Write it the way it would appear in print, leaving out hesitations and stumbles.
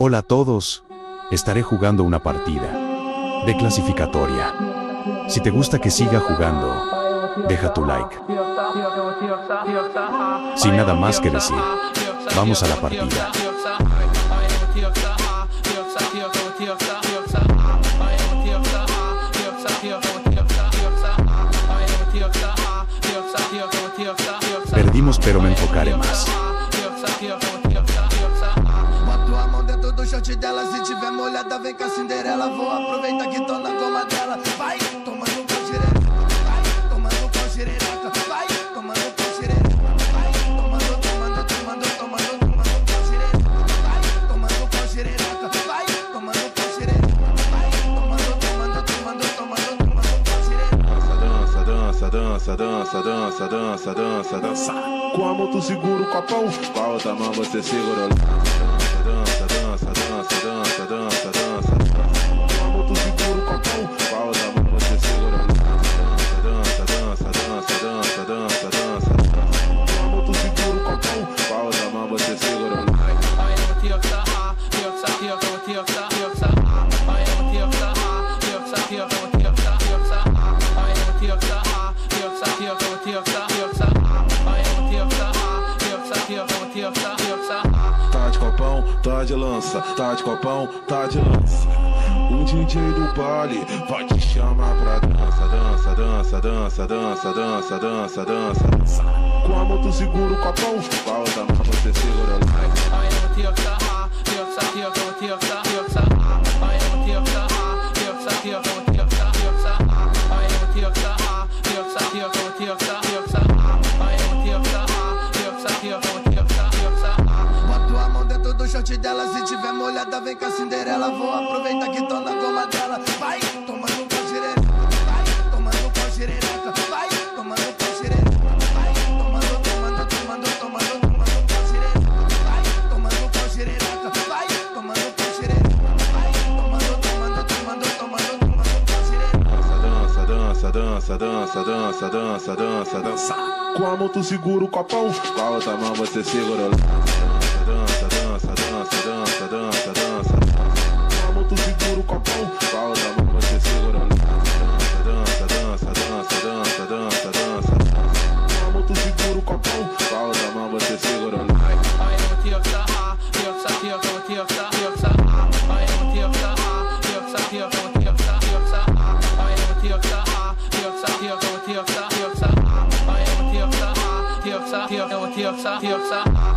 Hola a todos, estaré jugando una partida de clasificatoria. Si te gusta que siga jugando, deja tu like. Sin nada más que decir, vamos a la partida. Perdimos, pero me enfocaré más. Boto a mão dentro do short dela, se tiver molhada vem com a Cinderela. Vou aproveitar que tô na goma dela. Vai tomando com xereca, vai tomando com xereca, vai tomando com xereca, vai tomando com xereca, vai tomando com xereca, vai tomando com xereca, vai tomando com xereca. Dança. Com a mão tu segura o copão, com a outra mão você segura o dança. Com a mão tu segura o copão, com a outra mão você segura o dança. Com a mão tu segura o copão, com a outra mão você segura o Tá de copão, tá de lança, tá de copão, tá de lança. O DJ do baile vai te chamar pra dança. Com a mão tu segura o copão, com a outra mão você segura o Boto a mão dentro do short dela, se tiver molhada vem com a Cinderela. Vou aproveitar que tô na goma dela. Vai tomando com xereca, vai tomando com xereca, vai tomando com xereca, vai tomando com xereca, vai tomando com xereca, vai tomando com xereca, vai tomando com xereca. Dança. Com a mão tu segura o copão, com a outra mão você segura o dança. Com a mão tu segura o copão, com a outra mão você segura o dança. Com a mão tu segura o copão, com a outra mão você segura o Tiosa.